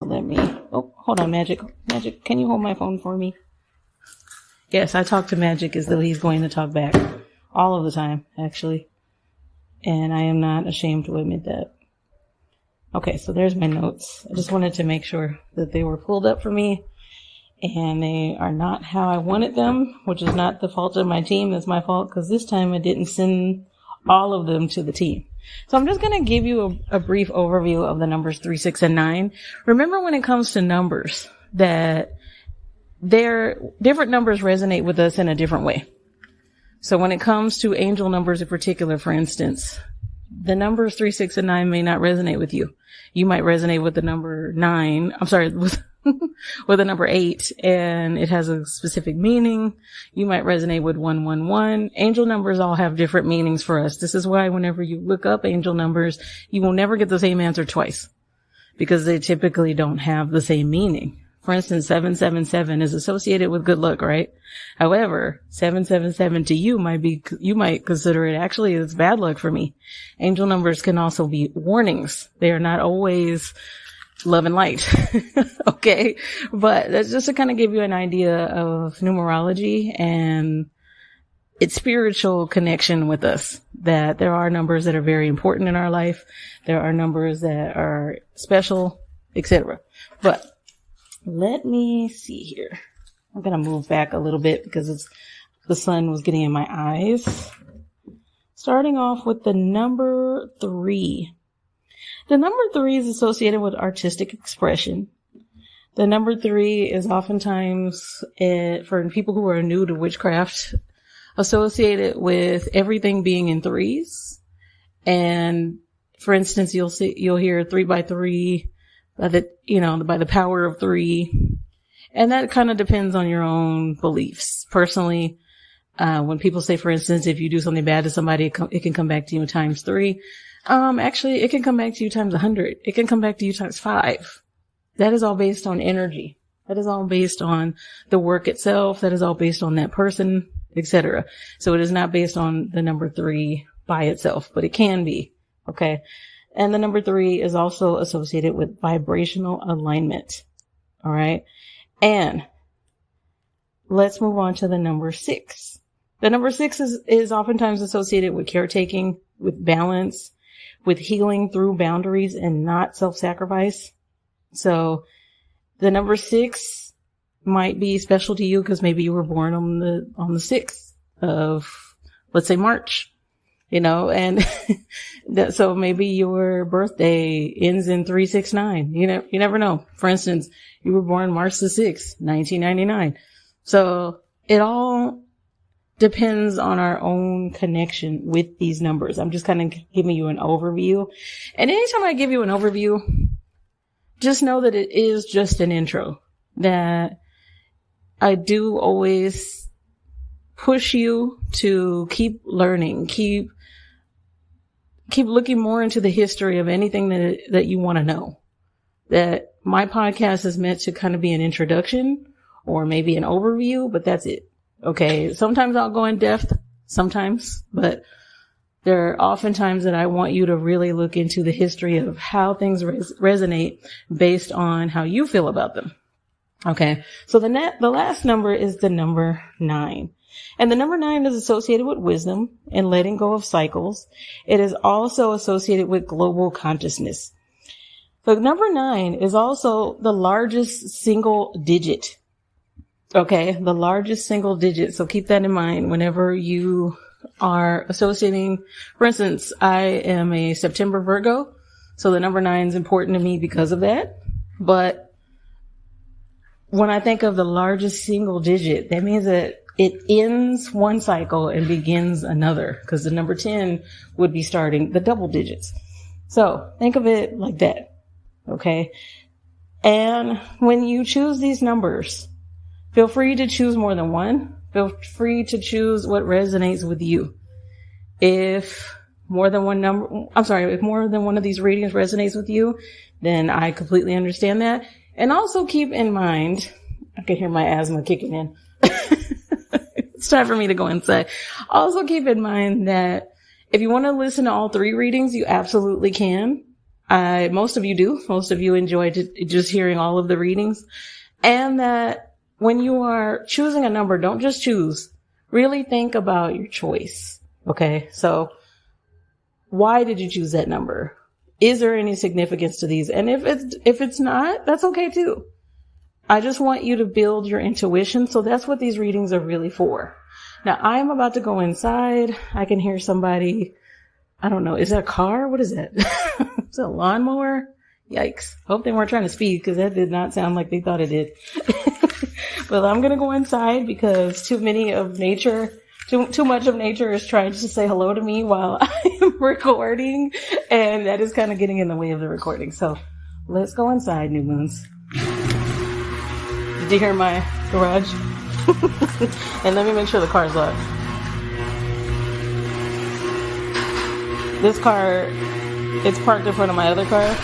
Let me, oh, hold on, Magic. Magic, can you hold my phone for me? Yes, I talk to Magic as though he's going to talk back. All of the time, actually. And I am not ashamed to admit that. Okay, so there's my notes. I just wanted to make sure that they were pulled up for me. And they are not how I wanted them, which is not the fault of my team. That's my fault, because this time I didn't send all of them to the team. So I'm just going to give you a brief overview of the numbers 3, 6, and 9. Remember, when it comes to numbers, that different numbers resonate with us in a different way. So when it comes to angel numbers in particular, for instance, the numbers 3, 6, and 9 may not resonate with you. You might resonate with the number 9. I'm sorry, with the number 8, and it has a specific meaning. You might resonate with 111. Angel numbers all have different meanings for us. This is why whenever you look up angel numbers, you will never get the same answer twice, because they typically don't have the same meaning. For instance, 777 is associated with good luck, right? However, 777 to you might consider it actually it's bad luck for me. Angel numbers can also be warnings. They are not always love and light. Okay. But that's just to kind of give you an idea of numerology and its spiritual connection with us, that there are numbers that are very important in our life. There are numbers that are special, etc. But let me see here. I'm going to move back a little bit because the sun was getting in my eyes. Starting off with the number 3. The number 3 is associated with artistic expression. The number 3 is oftentimes, for people who are new to witchcraft, associated with everything being in threes. And for instance, you'll hear 3 by 3, by the power of 3. And that kind of depends on your own beliefs. Personally, when people say, for instance, if you do something bad to somebody, it can come back to you times 3. Actually, it can come back to you times 100. It can come back to you times 5. That is all based on energy. That is all based on the work itself. That is all based on that person, etc. So it is not based on the number 3 by itself, but it can be. Okay. And the number 3 is also associated with vibrational alignment. All right. And let's move on to the number 6. The number 6 is oftentimes associated with caretaking, with balance, with healing through boundaries and not self-sacrifice. So the number 6 might be special to you because maybe you were born on the 6th of, let's say, March, and so maybe your birthday ends in 369. You never know. For instance, you were born March the 6th, 1999. So it all depends on our own connection with these numbers. I'm just kind of giving you an overview. And anytime I give you an overview, just know that it is just an intro. That I do always push you to keep learning, keep looking more into the history of anything that you want to know. That my podcast is meant to kind of be an introduction or maybe an overview, but that's it. Okay, sometimes I'll go in depth, sometimes, but there are often times that I want you to really look into the history of how things resonate based on how you feel about them. Okay, so the last number is the number 9. And the number 9 is associated with wisdom and letting go of cycles. It is also associated with global consciousness. The number 9 is also the largest single digit. Okay, the largest single digit. So keep that in mind whenever you are associating. For instance, I am a September Virgo, so the number 9 is important to me because of that. But when I think of the largest single digit, that means that it ends one cycle and begins another, because the number 10 would be starting the double digits. So think of it like that. Okay. And when you choose these numbers, feel free to choose more than one. Feel free to choose what resonates with you. If more than one of these readings resonates with you, then I completely understand that. And also keep in mind, I can hear my asthma kicking in. It's time for me to go inside. Also keep in mind that if you want to listen to all 3 readings, you absolutely can. Most of you do. Most of you enjoy just hearing all of the readings. And that when you are choosing a number, don't just choose. Really think about your choice. Okay. So why did you choose that number? Is there any significance to these? And if it's not, that's okay too. I just want you to build your intuition. So that's what these readings are really for. Now I'm about to go inside. I can hear somebody. I don't know. Is that a car? What is that? Is it a lawnmower? Yikes. Hope they weren't trying to speed because that did not sound like they thought it did. But I'm going to go inside because too much of nature is trying to say hello to me while I am recording. And that is kind of getting in the way of the recording. So let's go inside, new moons. Did you hear my garage? And let me make sure the car's locked. This car, it's parked in front of my other car.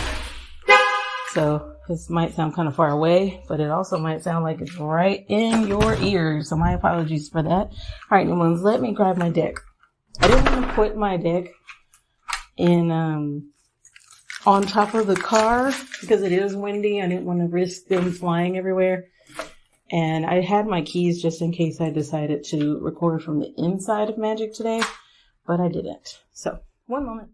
So this might sound kind of far away, but it also might sound like it's right in your ears. So my apologies for that. All right, new moons, let me grab my deck. I didn't want to put my deck in, on top of the car because it is windy. I didn't want to risk them flying everywhere. And I had my keys just in case I decided to record from the inside of Magic today, but I didn't. So one moment.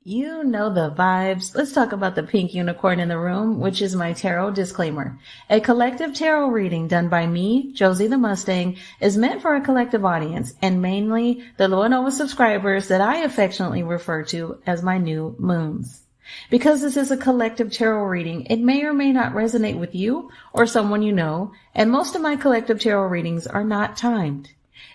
You know the vibes. Let's talk about the pink unicorn in the room, which is my tarot disclaimer. A collective tarot reading done by me, Josie the Mustang, is meant for a collective audience and mainly the Lua Nova subscribers that I affectionately refer to as my new moons. Because this is a collective tarot reading, it may or may not resonate with you or someone you know, and most of my collective tarot readings are not timed.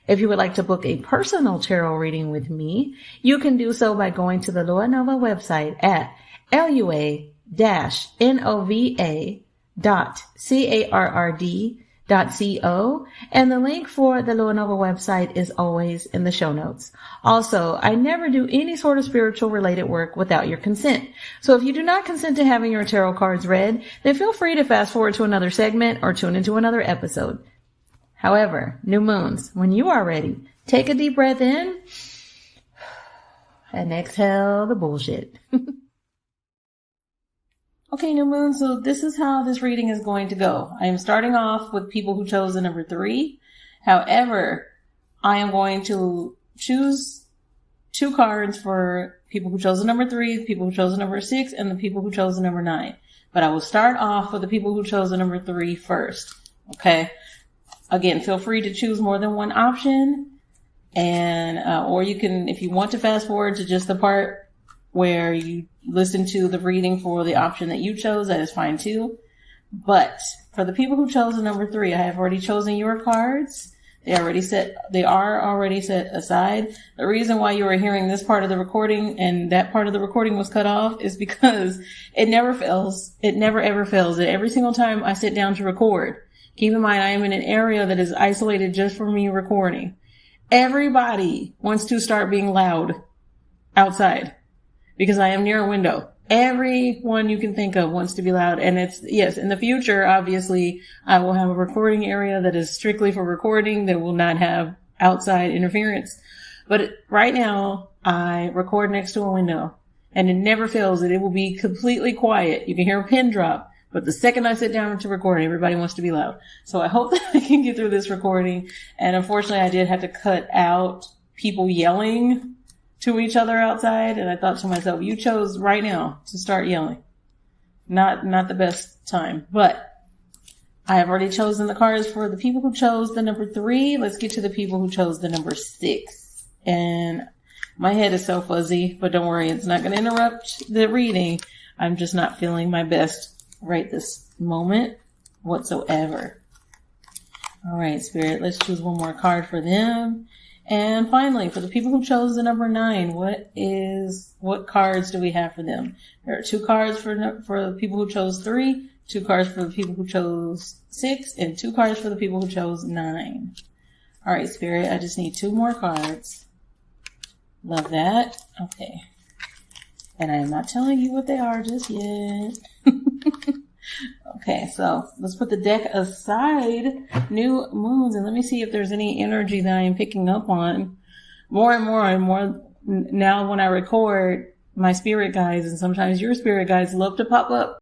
If you would like to book a personal tarot reading with me, you can do so by going to the Lua Nova website at lua-nova.carrd.co, and the link for the Lua Nova website is always in the show notes. Also, I never do any sort of spiritual related work without your consent. So if you do not consent to having your tarot cards read, then feel free to fast forward to another segment or tune into another episode. However, new moons, when you are ready, take a deep breath in and exhale the bullshit. Okay, new moon, so this is how this reading is going to go. I am starting off with people who chose the number 3. However, I am going to choose 2 cards for people who chose the number 3, the people who chose the number 6, and the people who chose the number 9. But I will start off with the people who chose the number 3 first. Okay? Again, feel free to choose more than one option, and or you can, if you want to fast forward to just the part where you listen to the reading for the option that you chose, that is fine too. But for the people who chose the number 3, I have already chosen your cards. They are already set aside. The reason why you are hearing this part of the recording and that part of the recording was cut off is because it never fails. It never ever fails. Every single time I sit down to record, keep in mind, I am in an area that is isolated just for me recording. Everybody wants to start being loud outside because I am near a window. Everyone you can think of wants to be loud. And yes, in the future, obviously, I will have a recording area that is strictly for recording that will not have outside interference. But right now, I record next to a window and it never fails that it will be completely quiet. You can hear a pin drop. But the second I sit down to record, everybody wants to be loud. So I hope that I can get through this recording. And unfortunately, I did have to cut out people yelling to each other outside. And I thought to myself, you chose right now to start yelling. Not the best time. But I have already chosen the cards for the people who chose the number 3. Let's get to the people who chose the number 6. And my head is so fuzzy, but don't worry, it's not going to interrupt the reading. I'm just not feeling my best right this moment whatsoever. All right, Spirit, let's choose one more card for them. And finally, for the people who chose the number 9, what cards do we have for them? There are 2 cards for the people who chose 3, 2 cards for the people who chose 6, and 2 cards for the people who chose 9. All right, Spirit, I just need 2 more cards. Love that. Okay. And I am not telling you what they are just yet. Okay, so let's put the deck aside, new moons, and let me see if there's any energy that I am picking up on. More and more now when I record, my spirit guides and sometimes your spirit guides love to pop up